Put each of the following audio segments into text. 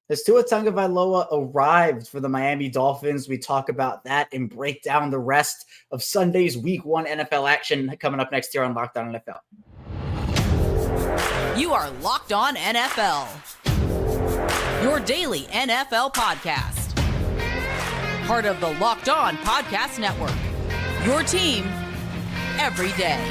As Tua Tagovailoa arrived for the Miami Dolphins, we talk about that and break down the rest of Sunday's Week 1 NFL action coming up next year on Locked On NFL. You are Locked On NFL, your daily NFL podcast. Part of the Locked On Podcast Network, your team every day.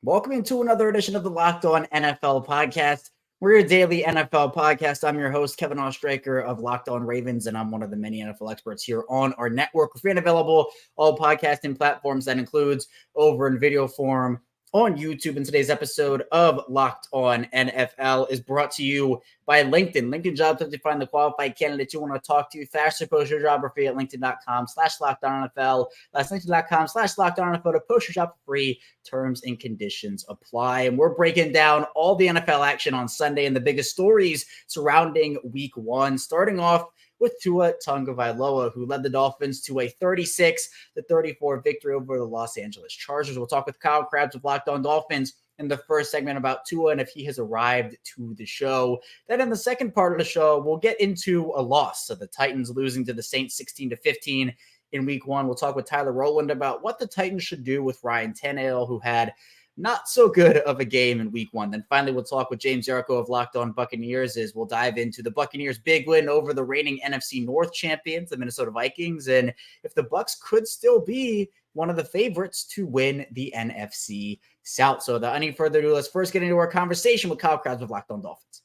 Welcome into another edition of the Locked On NFL podcast. We're your daily NFL podcast. I'm your host, Kevin Ostraker of Locked On Ravens, and I'm one of the many NFL experts here on our network. We're free and available all podcasting platforms. That includes over in video form on YouTube. And today's episode of Locked On NFL is brought to you by LinkedIn. LinkedIn Jobs helps you find the qualified candidate you want to talk to faster. Post your job for free at linkedin.com/LockedOnNFL. That's linkedin.com/LockedOnNFL to post your job for free. Terms and conditions apply. And we're breaking down all the NFL action on Sunday and the biggest stories surrounding Week 1, starting off with Tua Tagovailoa, who led the Dolphins to a 36-34 victory over the Los Angeles Chargers. We'll talk with Kyle Krabs of Locked On Dolphins in the first segment about Tua and if he has arrived to the show. Then in the second part of the show, we'll get into a loss of the Titans losing to the Saints 16-15 in Week 1. We'll talk with Tyler Rowland about what the Titans should do with Ryan Tannehill, who had not so good of a game in Week 1. Then finally, we'll talk with James Yarcho of Locked On Buccaneers as we'll dive into the Buccaneers' big win over the reigning NFC North champions, the Minnesota Vikings, and if the Bucs could still be one of the favorites to win the NFC South. So without any further ado, let's first get into our conversation with Kyle Krabs of Locked On Dolphins.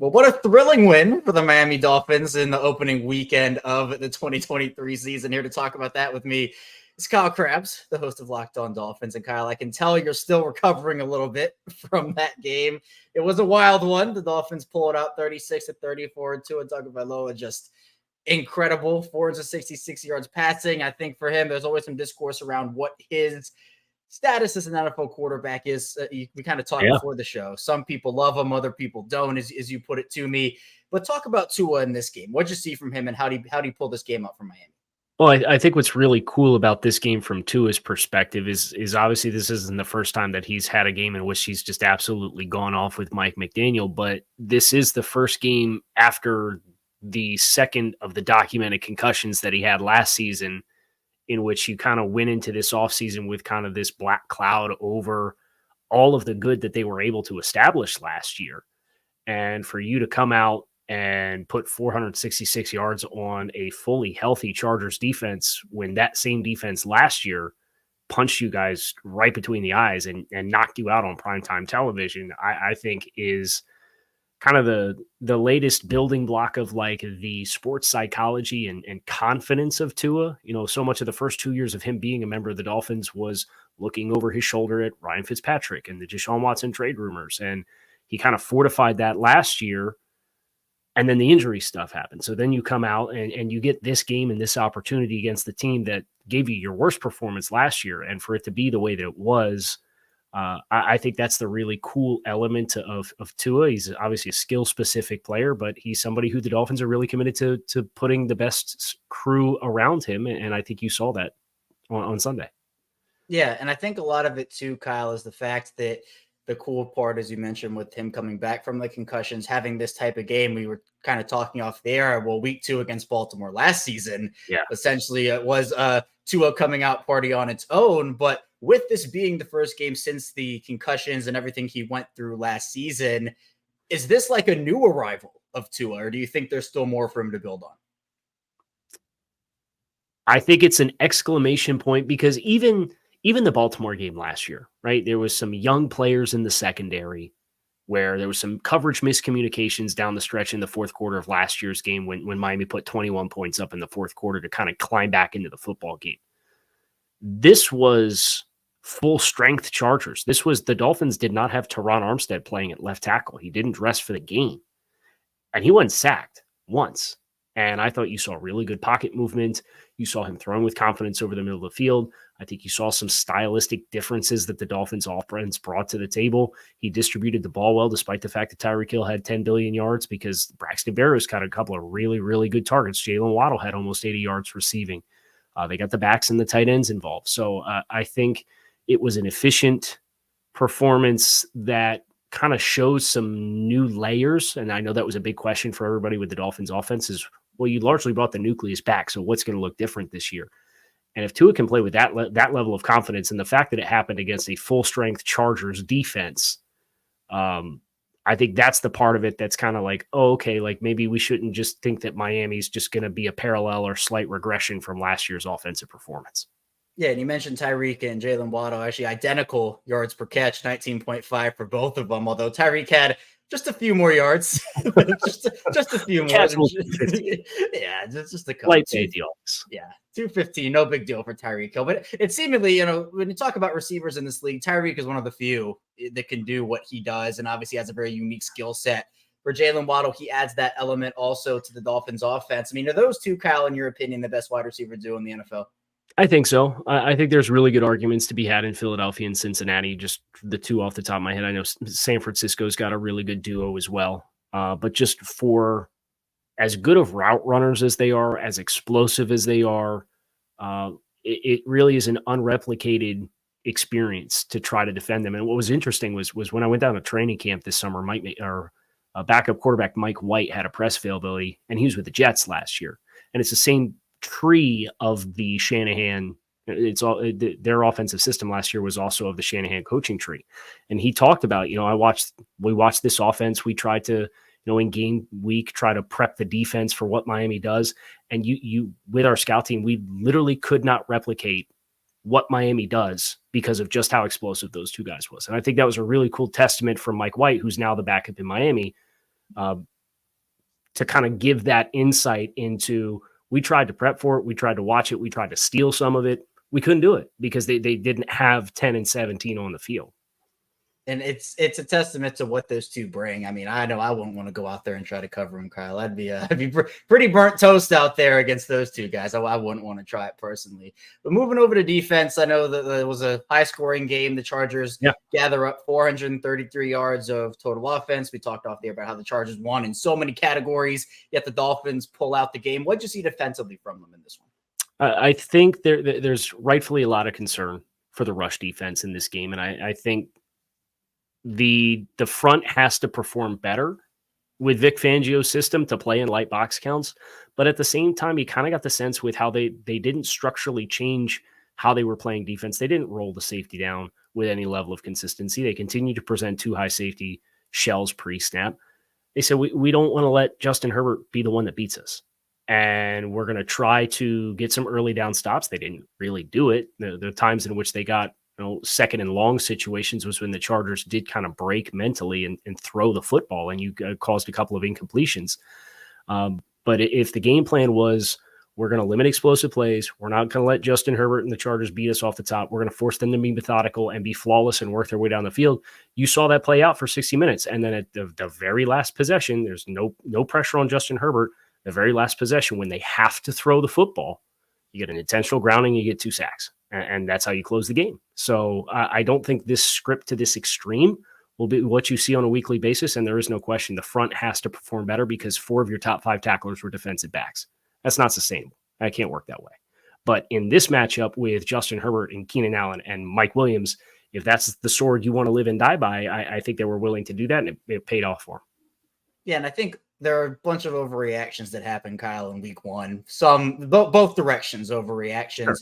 Well, what a thrilling win for the Miami Dolphins in the opening weekend of the 2023 season. Here to talk about that with me is Kyle Krabs, the host of Locked On Dolphins. And Kyle, I can tell you're still recovering a little bit from that game. It was a wild one. The Dolphins pulled out 36-34. Tua Tagovailoa just incredible. 466 yards passing. I think for him, there's always some discourse around what his status as an NFL quarterback is. We kind of talked before the show. Some people love him, other people don't, as you put it to me. But talk about Tua in this game. What'd you see from him, and how do you pull this game up from Miami? Well, I think what's really cool about this game from Tua's perspective is obviously this isn't the first time that he's had a game in which he's just absolutely gone off with Mike McDaniel, but this is the first game after the second of the documented concussions that he had last season, in which you kind of went into this offseason with kind of this black cloud over all of the good that they were able to establish last year. And for you to come out and put 466 yards on a fully healthy Chargers defense when that same defense last year punched you guys right between the eyes and knocked you out on primetime television, I think is kind of the latest building block of like the sports psychology and confidence of Tua. You know, so much of the first 2 years of him being a member of the Dolphins was looking over his shoulder at Ryan Fitzpatrick and the Deshaun Watson trade rumors. And he kind of fortified that last year. And then the injury stuff happened. So then you come out and you get this game and this opportunity against the team that gave you your worst performance last year. And for it to be the way that it was, I think that's the really cool element of Tua. He's obviously a skill-specific player, but he's somebody who the Dolphins are really committed to putting the best crew around him, and I think you saw that on Sunday. Yeah, and I think a lot of it too, Kyle, is the fact that the cool part, as you mentioned, with him coming back from the concussions, having this type of game, we were kind of talking off the air. Well, week 2 against Baltimore last season, essentially it was Tua coming out party on its own, but with this being the first game since the concussions and everything he went through last season, is this like a new arrival of Tua, or do you think there's still more for him to build on? I think it's an exclamation point because even the Baltimore game last year, right? There was some young players in the secondary where there was some coverage miscommunications down the stretch in the fourth quarter of last year's game when Miami put 21 points up in the fourth quarter to kind of climb back into the football game. This was full strength Chargers. This was the Dolphins did not have Teron Armstead playing at left tackle. He didn't dress for the game. And he wasn't sacked once. And I thought you saw really good pocket movement. You saw him throwing with confidence over the middle of the field. I think you saw some stylistic differences that the Dolphins offense brought to the table. He distributed the ball well, despite the fact that Tyreek Hill had 10 billion yards, because Braxton Berrios got a couple of really, really good targets. Jalen Waddle had almost 80 yards receiving. They got the backs and the tight ends involved. So I think it was an efficient performance that kind of shows some new layers. And I know that was a big question for everybody with the Dolphins offense is, well, you largely brought the nucleus back. So what's going to look different this year? And if Tua can play with that level of confidence, and the fact that it happened against a full strength Chargers defense, I think that's the part of it that's kind of like, oh, okay, like maybe we shouldn't just think that Miami's just going to be a parallel or slight regression from last year's offensive performance. Yeah, and you mentioned Tyreek and Jalen Waddle, actually identical yards per catch, 19.5 for both of them, although Tyreek had just a few more yards. just a few more. Yeah, just a couple. Light deals. Yeah, 215, no big deal for Tyreek Hill. But it's seemingly, when you talk about receivers in this league, Tyreek is one of the few that can do what he does, and obviously has a very unique skill set. For Jalen Waddle, he adds that element also to the Dolphins offense. I mean, are those two, Kyle, in your opinion, the best wide receiver duo in the NFL? I think so. I think there's really good arguments to be had in Philadelphia and Cincinnati. Just the two off the top of my head. I know San Francisco's got a really good duo as well. But just for as good of route runners as they are, as explosive as they are, it really is an unreplicated experience to try to defend them. And what was interesting was when I went down to training camp this summer, backup quarterback Mike White had a press availability, and he was with the Jets last year. And it's the same tree of the Shanahan. It's all their offensive system last year was also of the Shanahan coaching tree. And he talked about, we watched this offense. We tried to, in game week, try to prep the defense for what Miami does. And you with our scout team, we literally could not replicate what Miami does because of just how explosive those two guys was. And I think that was a really cool testament from Mike White, who's now the backup in Miami, to kind of give that insight into, we tried to prep for it. We tried to watch it. We tried to steal some of it. We couldn't do it because they didn't have 10 and 17 on the field. And it's a testament to what those two bring. I mean, I know I wouldn't want to go out there and try to cover them, Kyle. I'd be pretty burnt toast out there against those two guys. I wouldn't want to try it personally. But moving over to defense, I know that it was a high-scoring game. The Chargers gather up 433 yards of total offense. We talked off there about how the Chargers won in so many categories, yet the Dolphins pull out the game. What did you see defensively from them in this one? I think there's rightfully a lot of concern for the rush defense in this game, and I think the front has to perform better with Vic Fangio's system to play in light box counts. But at the same time, you kind of got the sense with how they didn't structurally change how they were playing defense. They didn't roll the safety down with any level of consistency. They continued to present two high safety shells pre-snap. They said, we don't want to let Justin Herbert be the one that beats us. And we're going to try to get some early down stops. They didn't really do it. The times in which they got second and long situations was when the Chargers did kind of break mentally and throw the football, and you caused a couple of incompletions. But if the game plan was, we're going to limit explosive plays, we're not going to let Justin Herbert and the Chargers beat us off the top, we're going to force them to be methodical and be flawless and work their way down the field, you saw that play out for 60 minutes. And then at the very last possession, there's no pressure on Justin Herbert. The very last possession, when they have to throw the football, you get an intentional grounding, you get 2 sacks. And that's how you close the game. So I don't think this script to this extreme will be what you see on a weekly basis. And there is no question the front has to perform better because 4 of your top 5 tacklers were defensive backs. That's not sustainable. I can't work that way. But in this matchup with Justin Herbert and Keenan Allen and Mike Williams, if that's the sword you want to live and die by, I think they were willing to do that, and it paid off for them. Yeah, and I think there are a bunch of overreactions that happened, Kyle, in week one. Some, both directions, overreactions. Sure.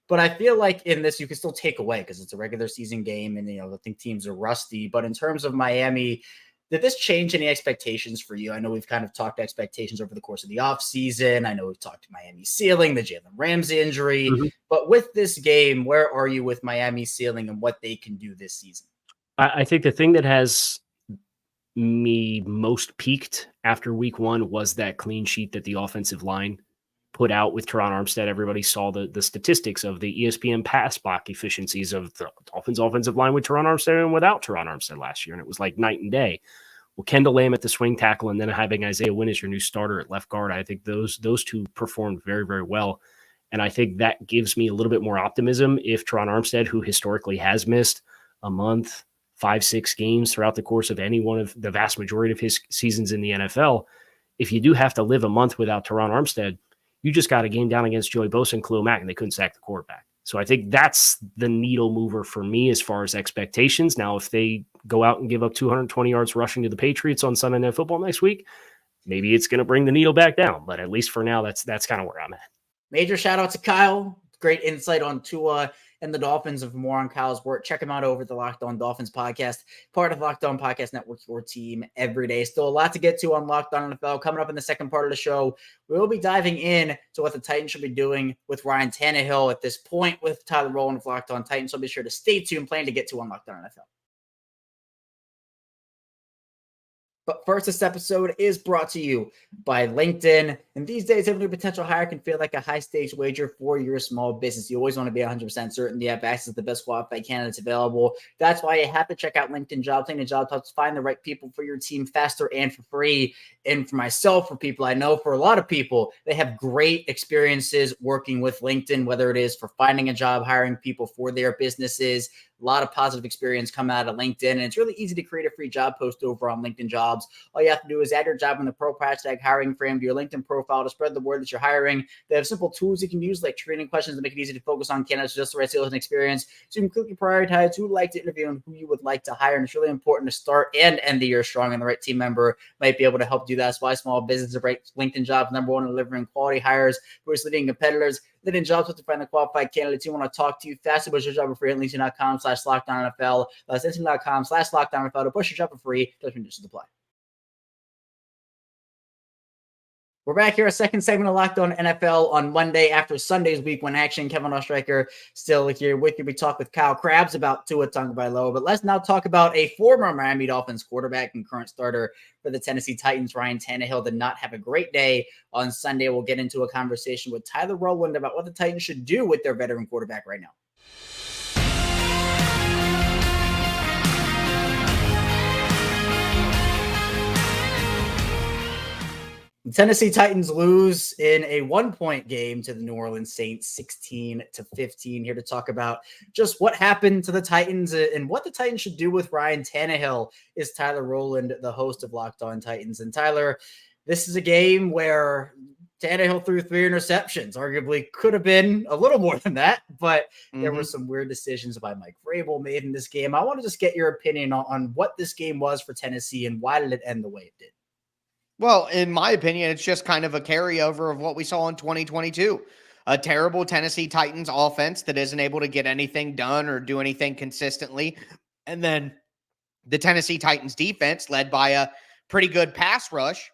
But I feel like in this, you can still take away because it's a regular season game and, I think teams are rusty. But in terms of Miami, did this change any expectations for you? I know we've kind of talked expectations over the course of the offseason. I know we've talked Miami's ceiling, the Jalen Ramsey injury. Mm-hmm. But with this game, where are you with Miami's ceiling and what they can do this season? I think the thing that has me most peaked after week one was that clean sheet that the offensive line put out with Teron Armstead. Everybody saw the statistics of the ESPN pass block efficiencies of the Dolphins offensive line with Teron Armstead and without Teron Armstead last year. And it was like night and day. Well, Kendall Lamb at the swing tackle and then having Isaiah Wynn as your new starter at left guard, I think those two performed very, very well. And I think that gives me a little bit more optimism if Teron Armstead, who historically has missed a month, 5-6 games throughout the course of any one of the vast majority of his seasons in the NFL, if you do have to live a month without Teron Armstead, you just got a game down against Joey Bosa and Khalil Mack, and they couldn't sack the quarterback. So I think that's the needle mover for me as far as expectations. Now, if they go out and give up 220 yards rushing to the Patriots on Sunday Night Football next week, maybe it's going to bring the needle back down. But at least for now, that's kind of where I'm at. Major shout out to Kyle. Great insight on Tua and the Dolphins. And for more on Kyle's work, check him out over at the Locked On Dolphins podcast, part of Locked On Podcast Network, your team every day. Still a lot to get to on Locked On NFL. Coming up in the second part of the show, we'll be diving in to what the Titans should be doing with Ryan Tannehill at this point with Tyler Rowland of Locked On Titans. So be sure to stay tuned. Plan to get to on Locked On NFL. But first, this episode is brought to you by LinkedIn. And these days, every potential hire can feel like a high-stakes wager for your small business. You always want to be 100% certain you have access to the best qualified candidates available. That's why you have to check out LinkedIn Jobs. LinkedIn Jobs helps find the right people for your team faster and for free. And for myself, for people I know, for a lot of people, they have great experiences working with LinkedIn, whether it is for finding a job, hiring people for their businesses. A lot of positive experience coming out of LinkedIn, and it's really easy to create a free job post over on LinkedIn Jobs. All you have to do is add your job in the pro hashtag hiring frame to your LinkedIn profile to spread the word that you're hiring. They have simple tools you can use like training questions to make it easy to focus on candidates with just the right skills and experience. So you can quickly prioritize who you'd like to interview and who you would like to hire. And it's really important to start and end the year strong, and the right team member might be able to help do that. That's why small businesses rate LinkedIn Jobs #1 in delivering quality hires versus leading competitors. LinkedIn Jobs to find the qualified candidates you want to talk to you fast. Push your job for free at LinkedIn.com/LockedOnNFL. That's LinkedIn.com/LockedOnNFL to push your job for free. Just conditions apply. We're back here, a second segment of Locked On NFL on Monday after Sunday's Week 1 action. Kevin Oestreicher still here with you. We talk with Kyle Krabs about Tua Tagovailoa, but let's now talk about a former Miami Dolphins quarterback and current starter for the Tennessee Titans. Ryan Tannehill did not have a great day on Sunday. We'll get into a conversation with Tyler Rowland about what the Titans should do with their veteran quarterback right now. The Tennessee Titans lose in a 1-point game to the New Orleans Saints, 16-15. Here to talk about just what happened to the Titans and what the Titans should do with Ryan Tannehill is Tyler Rowland, the host of Locked On Titans. And Tyler, this is a game where Tannehill threw 3 interceptions. Arguably could have been a little more than that, but there were some weird decisions by Mike Vrabel made in this game. I want to just get your opinion on what this game was for Tennessee and why did it end the way it did? Well, in my opinion, it's just kind of a carryover of what we saw in 2022. A terrible Tennessee Titans offense that isn't able to get anything done or do anything consistently. And then the Tennessee Titans defense, led by a pretty good pass rush,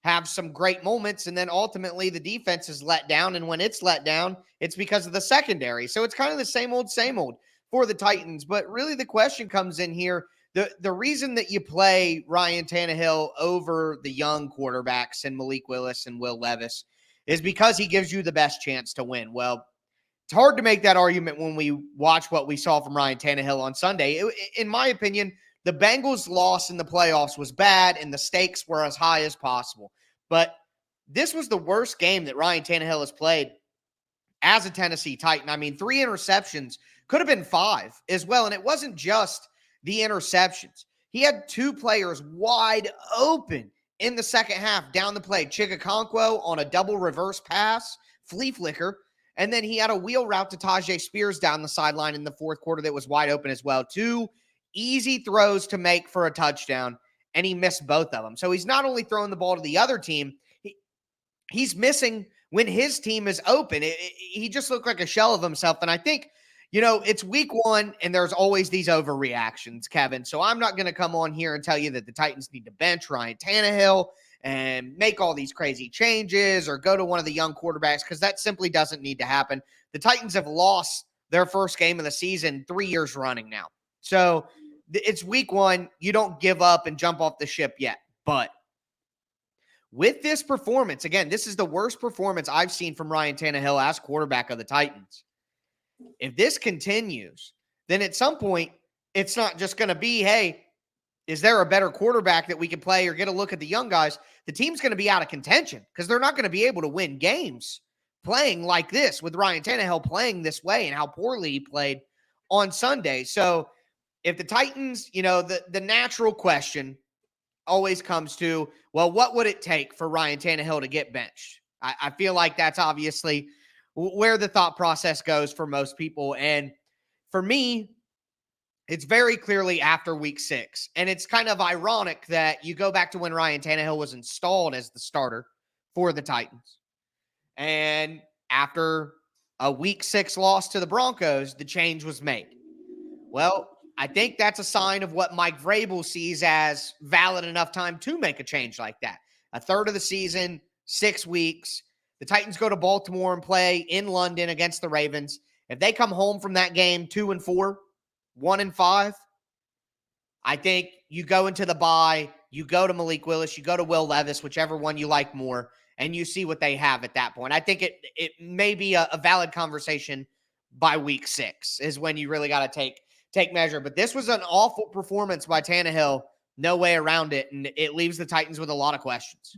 have some great moments. And then ultimately the defense is let down. And when it's let down, it's because of the secondary. So it's kind of the same old for the Titans. But really the question comes in here. The reason that you play Ryan Tannehill over the young quarterbacks and Malik Willis and Will Levis is because he gives you the best chance to win. Well, it's hard to make that argument when we watch what we saw from Ryan Tannehill on Sunday. In my opinion, the Bengals' loss in the playoffs was bad and the stakes were as high as possible. But this was the worst game that Ryan Tannehill has played as a Tennessee Titan. I mean, 3 interceptions, could have been 5 as well. And it wasn't just the interceptions. He had 2 players wide open in the second half down the play. Chigakonkwo on a double reverse pass, flea flicker, and then he had a wheel route to Tajay Spears down the sideline in the fourth quarter that was wide open as well. 2 easy throws to make for a touchdown, and he missed both of them. So he's not only throwing the ball to the other team, he's missing when his team is open. He just looked like a shell of himself, and I think it's week 1 and there's always these overreactions, Kevin. So I'm not going to come on here and tell you that the Titans need to bench Ryan Tannehill and make all these crazy changes or go to one of the young quarterbacks because that simply doesn't need to happen. The Titans have lost their first game of the season 3 years running now. So it's week 1. You don't give up and jump off the ship yet. But with this performance, again, this is the worst performance I've seen from Ryan Tannehill as quarterback of the Titans. If this continues, then at some point, it's not just going to be, hey, is there a better quarterback that we can play or get a look at the young guys? The team's going to be out of contention because they're not going to be able to win games playing like this with Ryan Tannehill playing this way and how poorly he played on Sunday. So if the Titans, the natural question always comes to, well, what would it take for Ryan Tannehill to get benched? I feel like that's obviously where the thought process goes for most people. And for me, it's very clearly after week 6. And it's kind of ironic that you go back to when Ryan Tannehill was installed as the starter for the Titans. And after a week 6 loss to the Broncos, the change was made. Well, I think that's a sign of what Mike Vrabel sees as valid enough time to make a change like that. A third of the season, 6 weeks. The Titans go to Baltimore and play in London against the Ravens. If they come home from that game 2-4, 1-5, I think you go into the bye, you go to Malik Willis, you go to Will Levis, whichever one you like more, and you see what they have at that point. I think it may be a valid conversation by week 6 is when you really got to take measure. But this was an awful performance by Tannehill. No way around it. And it leaves the Titans with a lot of questions.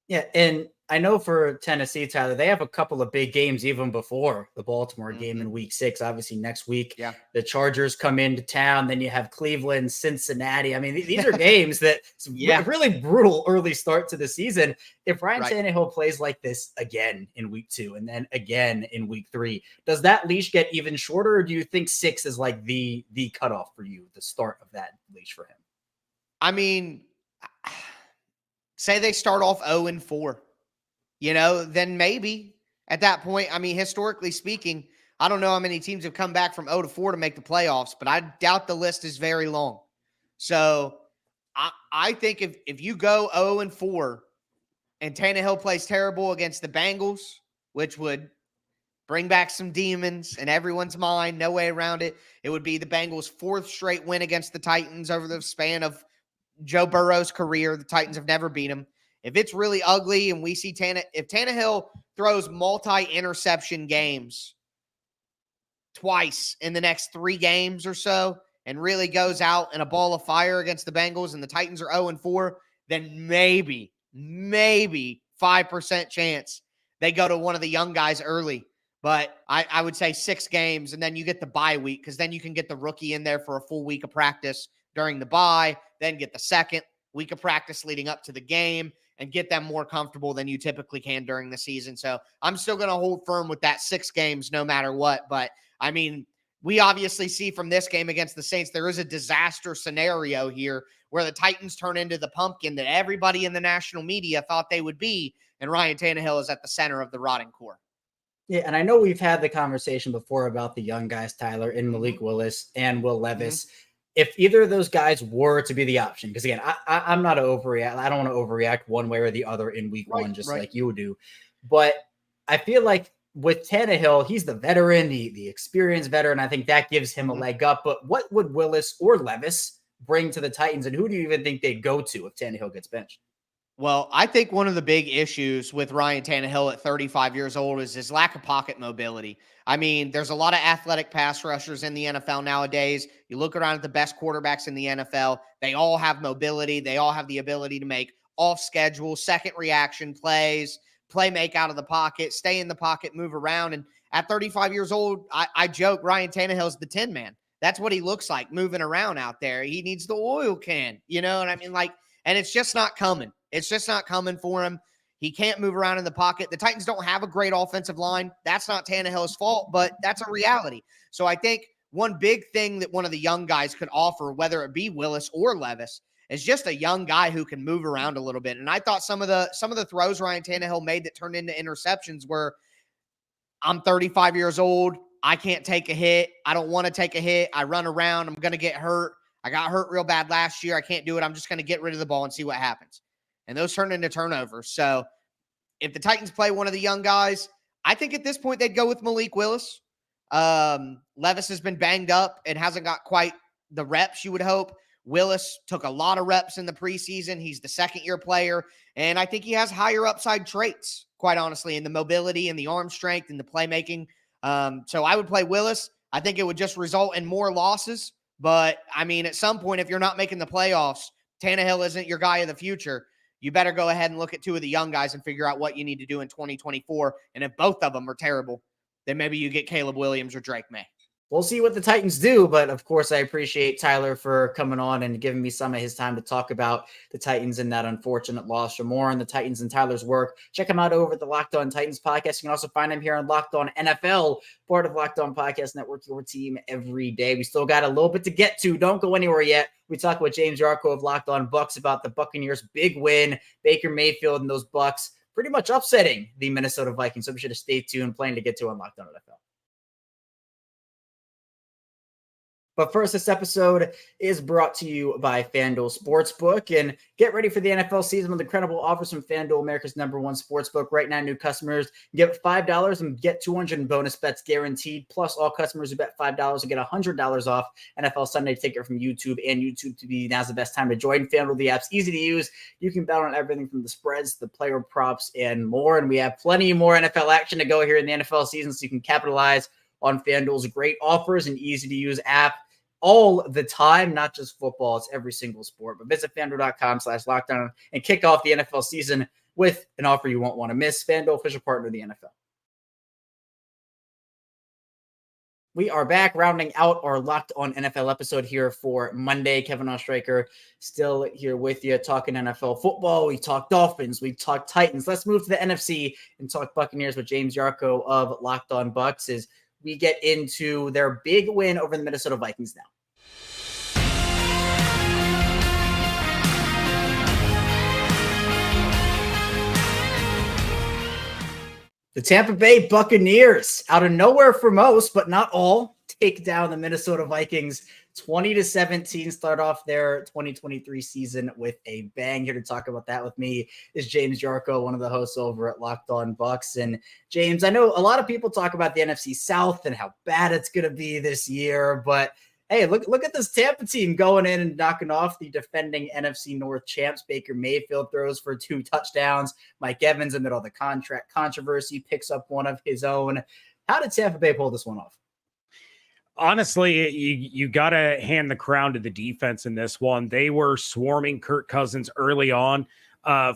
Yeah, and I know for Tennessee, Tyler, they have a couple of big games even before the Baltimore game in week 6. Obviously, next week, the Chargers come into town. Then you have Cleveland, Cincinnati. I mean, these are games that really brutal early start to the season. If Ryan Tannehill plays like this again in week 2 and then again in week 3, does that leash get even shorter? Or do you think 6 is like the cutoff for you, the start of that leash for him? I mean, say they start off 0-4, then maybe at that point, I mean, historically speaking, I don't know how many teams have come back from 0-4 to make the playoffs, but I doubt the list is very long. So I think if you go 0-4 and Tannehill plays terrible against the Bengals, which would bring back some demons in everyone's mind, no way around it. It would be the Bengals' 4th straight win against the Titans over the span of Joe Burrow's career. The Titans have never beat him. If it's really ugly and we see if Tannehill throws multi-interception games twice in the next 3 games or so and really goes out in a ball of fire against the Bengals and the Titans are 0-4, then maybe 5% chance they go to one of the young guys early. But I would say 6 games, and then you get the bye week because then you can get the rookie in there for a full week of practice during the bye, then get the second week of practice leading up to the game and get them more comfortable than you typically can during the season. So I'm still going to hold firm with that 6 games no matter what. But, I mean, we obviously see from this game against the Saints, there is a disaster scenario here where the Titans turn into the pumpkin that everybody in the national media thought they would be, and Ryan Tannehill is at the center of the rotting core. Yeah, and I know we've had the conversation before about the young guys, Tyler, in Malik Willis and Will Levis. If either of those guys were to be the option, because again, I'm not an overreact. I don't want to overreact one way or the other in week 1, just like you do. But I feel like with Tannehill, he's the veteran, the experienced veteran. I think that gives him a leg up. But what would Willis or Levis bring to the Titans, and who do you even think they'd go to if Tannehill gets benched? Well, I think one of the big issues with Ryan Tannehill at 35 years old is his lack of pocket mobility. I mean, there's a lot of athletic pass rushers in the NFL nowadays. You look around at the best quarterbacks in the NFL, they all have mobility. They all have the ability to make off-schedule, second reaction plays, make out of the pocket, stay in the pocket, move around. And at 35 years old, I joke Ryan Tannehill's the Tin Man. That's what he looks like moving around out there. He needs the oil can, you know what I mean? And it's just not coming. It's just not coming for him. He can't move around in the pocket. The Titans don't have a great offensive line. That's not Tannehill's fault, but that's a reality. So I think one big thing that one of the young guys could offer, whether it be Willis or Levis, is just a young guy who can move around a little bit. And I thought some of the throws Ryan Tannehill made that turned into interceptions were, I'm 35 years old. I can't take a hit. I don't want to take a hit. I run around. I'm going to get hurt. I got hurt real bad last year. I can't do it. I'm just going to get rid of the ball and see what happens. And those turn into turnovers. So if the Titans play one of the young guys, I think at this point they'd go with Malik Willis. Levis has been banged up and hasn't got quite the reps you would hope. Willis took a lot of reps in the preseason. He's the second-year player, and I think he has higher upside traits, quite honestly, in the mobility and the arm strength and the playmaking. So I would play Willis. I think it would just result in more losses, But I mean, at some point, if you're not making the playoffs, Tannehill isn't your guy of the future. You better go ahead and look at two of the young guys and figure out what you need to do in 2024. And if both of them are terrible, then maybe you get Caleb Williams or Drake May. We'll see what the Titans do, but of course, I appreciate Tyler for coming on and giving me some of his time to talk about the Titans and that unfortunate loss. For more on the Titans and Tyler's work, check him out over at the Locked On Titans podcast. You can also find him here on Locked On NFL, part of Locked On Podcast Network, your team every day. We still got a little bit to get to. Don't go anywhere yet. We talk with James Yarcho of Locked On Bucks about the Buccaneers' big win, Baker Mayfield and those Bucks pretty much upsetting the Minnesota Vikings. So be sure to stay tuned. Plenty to get to on Locked On NFL. But first, this episode is brought to you by FanDuel Sportsbook. And get ready for the NFL season with incredible offers from FanDuel, America's #1 sportsbook. Right now, new customers get $5 and get $200 in bonus bets guaranteed. Plus, all customers who bet $5 will get $100 off NFL Sunday Ticket from YouTube and YouTube TV. Now's the best time to join FanDuel. The app's easy to use. You can bet on everything from the spreads, the player props, and more. And we have plenty more NFL action to go here in the NFL season, so you can capitalize on FanDuel's great offers and easy-to-use app all the time, not just football. It's every single sport. But visit FanDuel.com/lockdown and kick off the NFL season with an offer you won't want to miss. FanDuel, official partner of the NFL. We are back, rounding out our Locked On NFL episode here for Monday. Kevin Ostraker still here with you, talking NFL football. We talk Dolphins. We talk Titans. Let's move to the NFC and talk Buccaneers with James Yarcho of Locked On Bucks as we get into their big win over the Minnesota Vikings now. The Tampa Bay Buccaneers, out of nowhere for most, but not all, take down the Minnesota Vikings 20-17, start off their 2023 season with a bang. Here to talk about that with me is James Yarcho, one of the hosts over at Locked On Bucks. And James, I know a lot of people talk about the NFC South and how bad it's going to be this year, but hey, look at this Tampa team going in and knocking off the defending NFC North champs. Baker Mayfield throws for 2 touchdowns. Mike Evans, amid all the contract controversy, picks up one of his own. How did Tampa Bay pull this one off? Honestly, you got to hand the crown to the defense in this one. They were swarming Kirk Cousins early on,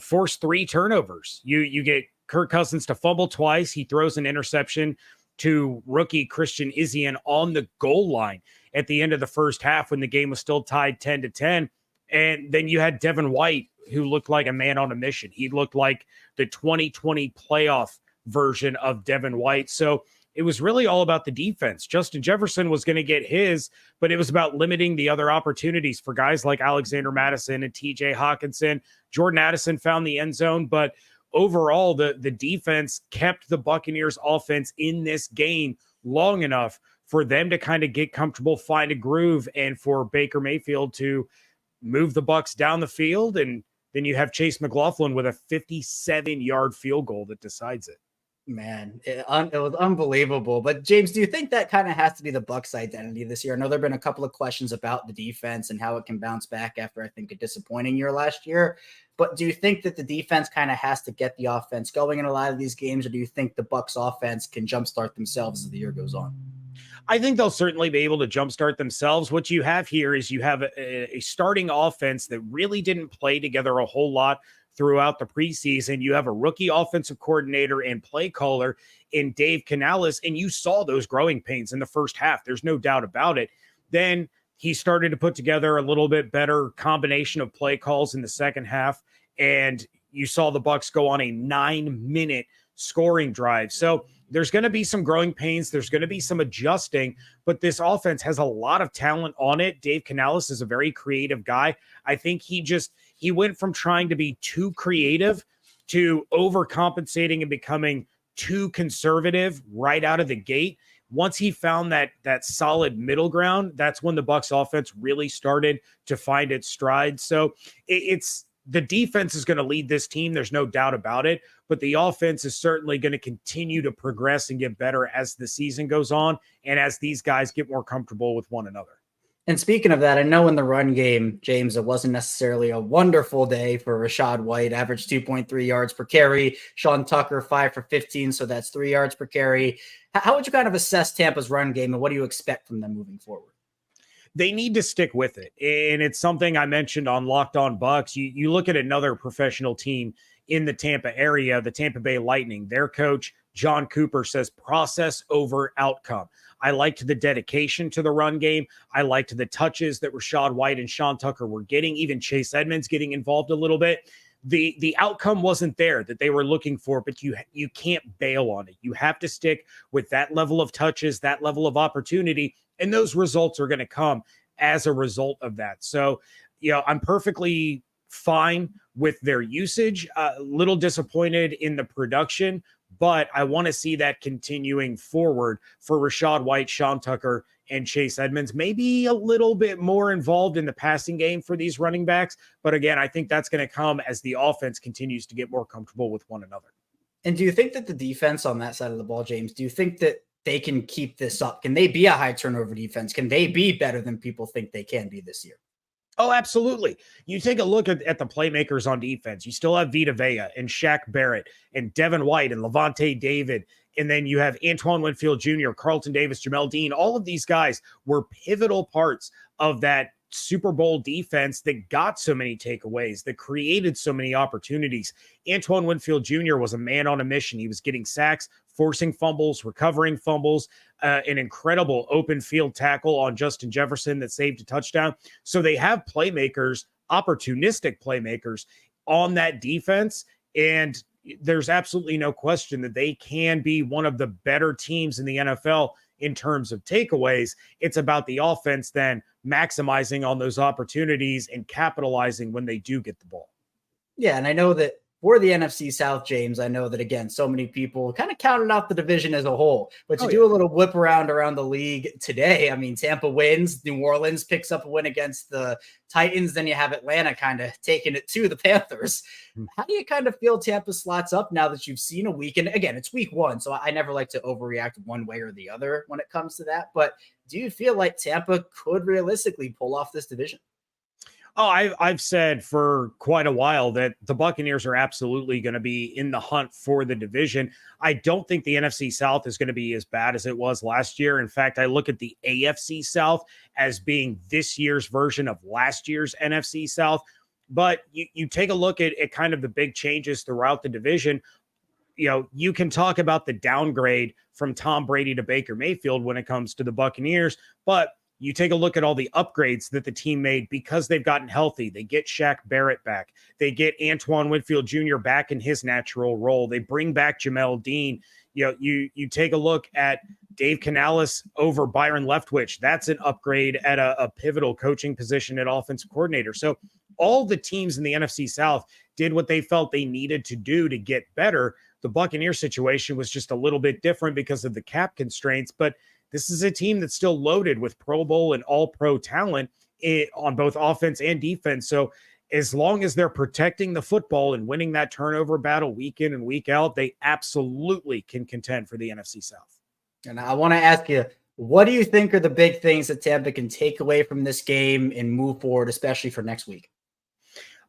forced 3 turnovers. You get Kirk Cousins to fumble twice. He throws an interception to rookie Christian Izien on the goal line at the end of the first half when the game was still tied 10-10. And then you had Devin White, who looked like a man on a mission. He looked like the 2020 playoff version of Devin White. So it was really all about the defense. Justin Jefferson was going to get his, but it was about limiting the other opportunities for guys like Alexander Mattison and TJ Hawkinson. Jordan Addison found the end zone, but overall, the defense kept the Buccaneers offense in this game long enough for them to kind of get comfortable, find a groove, and for Baker Mayfield to move the Bucs down the field. And then you have Chase McLaughlin with a 57-yard field goal that decides it. Man, it was unbelievable. But James, do you think that kind of has to be the Bucs' identity this year? I know there have been a couple of questions about the defense and how it can bounce back after, I think, a disappointing year last year. But do you think that the defense kind of has to get the offense going in a lot of these games, or do you think the Bucs' offense can jumpstart themselves as the year goes on? I think they'll certainly be able to jumpstart themselves. What you have here is you have a starting offense that really didn't play together a whole lot throughout the preseason. You have a rookie offensive coordinator and play caller in Dave Canales, and you saw those growing pains in the first half. There's no doubt about it. Then he started to put together a little bit better combination of play calls in the second half, and you saw the Bucs go on a 9-minute scoring drive. So there's going to be some growing pains. There's going to be some adjusting, but this offense has a lot of talent on it. Dave Canales is a very creative guy. I think he went from trying to be too creative to overcompensating and becoming too conservative right out of the gate. Once he found that solid middle ground, that's when the Bucs offense really started to find its stride. So it's the defense is going to lead this team. There's no doubt about it, but the offense is certainly going to continue to progress and get better as the season goes on and as these guys get more comfortable with one another. And speaking of that, I know in the run game, James, it wasn't necessarily a wonderful day for Rachaad White, averaged 2.3 yards per carry. Sean Tucker, 5 for 15, so that's 3 yards per carry. How would you kind of assess Tampa's run game, and what do you expect from them moving forward? they need to stick with it. And it's something I mentioned on Locked On Bucks. You look at another professional team in the Tampa area, the Tampa Bay Lightning. Their coach, John Cooper, says process over outcome. I liked the dedication to the run game. I liked the touches that Rachaad White and Sean Tucker were getting, even Chase Edmonds getting involved a little bit. The outcome wasn't there that they were looking for, but you can't bail on it. You have to stick with that level of touches, that level of opportunity, and those results are going to come as a result of that. So, I'm perfectly fine with their usage, a little disappointed in the production, but I want to see that continuing forward for Rachaad White, Sean Tucker, and Chase Edmonds, maybe a little bit more involved in the passing game for these running backs. But again, I think that's going to come as the offense continues to get more comfortable with one another. And do you think that the defense on that side of the ball, James, do you think that they can keep this up? Can they be a high turnover defense? Can they be better than people think they can be this year? Oh, absolutely. You take a look at the playmakers on defense. You still have Vita Vea and Shaq Barrett and Devin White and Levante David. And then you have Antoine Winfield Jr., Carlton Davis, Jamel Dean. All of these guys were pivotal parts of that Super Bowl defense that got so many takeaways, that created so many opportunities. Antoine Winfield Jr. was a man on a mission. He was getting sacks, forcing fumbles, recovering fumbles, an incredible open field tackle on Justin Jefferson that saved a touchdown. So they have playmakers, opportunistic playmakers on that defense. And there's absolutely no question that they can be one of the better teams in the NFL in terms of takeaways. It's about the offense then maximizing on those opportunities and capitalizing when they do get the ball. Yeah, and I know that for the NFC South, James, I know that, again, so many people kind of counted out the division as a whole. But to do a little whip around the league today, I mean, Tampa wins, New Orleans picks up a win against the Titans, then you have Atlanta kind of taking it to the Panthers. How do you kind of feel Tampa slots up now that you've seen a week? And again, it's week one, so I never like to overreact one way or the other when it comes to that. But do you feel like Tampa could realistically pull off this division? Oh, I've said for quite a while that the Buccaneers are absolutely going to be in the hunt for the division. I don't think the NFC South is going to be as bad as it was last year. In fact, I look at the AFC South as being this year's version of last year's NFC South. But you take a look at kind of the big changes throughout the division. You can talk about the downgrade from Tom Brady to Baker Mayfield when it comes to the Buccaneers, but you take a look at all the upgrades that the team made because they've gotten healthy. They get Shaq Barrett back. They get Antoine Winfield Jr. back in his natural role. They bring back Jamel Dean. You take a look at Dave Canales over Byron Leftwich. That's an upgrade at a pivotal coaching position at offensive coordinator. So all the teams in the NFC South did what they felt they needed to do to get better. The Buccaneers situation was just a little bit different because of the cap constraints, but this is a team that's still loaded with Pro Bowl and All-Pro talent on both offense and defense. So as long as they're protecting the football and winning that turnover battle week in and week out, they absolutely can contend for the NFC South. And I want to ask you, what do you think are the big things that Tampa can take away from this game and move forward, especially for next week?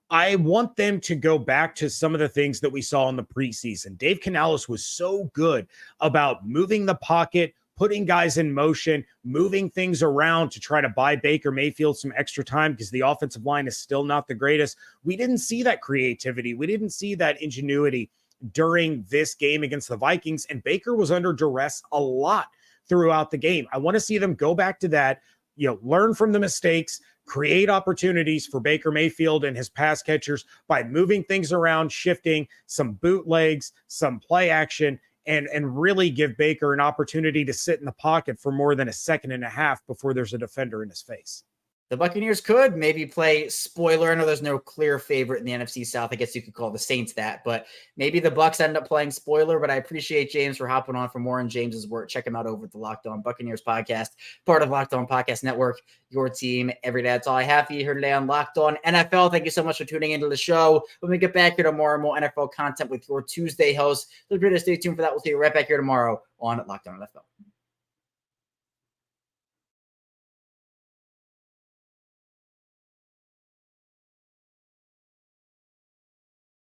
I want them to go back to some of the things that we saw in the preseason. Dave Canales was so good about moving the pocket, putting guys in motion, moving things around to try to buy Baker Mayfield some extra time because the offensive line is still not the greatest. We didn't see that creativity. We didn't see that ingenuity during this game against the Vikings, and Baker was under duress a lot throughout the game. I want to see them go back to that, learn from the mistakes, create opportunities for Baker Mayfield and his pass catchers by moving things around, shifting some bootlegs, some play action, and really give Baker an opportunity to sit in the pocket for more than a second and a half before there's a defender in his face. The Buccaneers could maybe play spoiler. I know there's no clear favorite in the NFC South. I guess you could call the Saints that, but maybe the Bucs end up playing spoiler. But I appreciate James for hopping on for more on James's work. Check him out over at the Locked On Buccaneers podcast, part of Locked On Podcast Network, your team every day. That's all I have for you here today on Locked On NFL. Thank you so much for tuning into the show. When we get back here tomorrow, more NFL content with your Tuesday host. So be sure to stay tuned for that. We'll see you right back here tomorrow on Locked On NFL.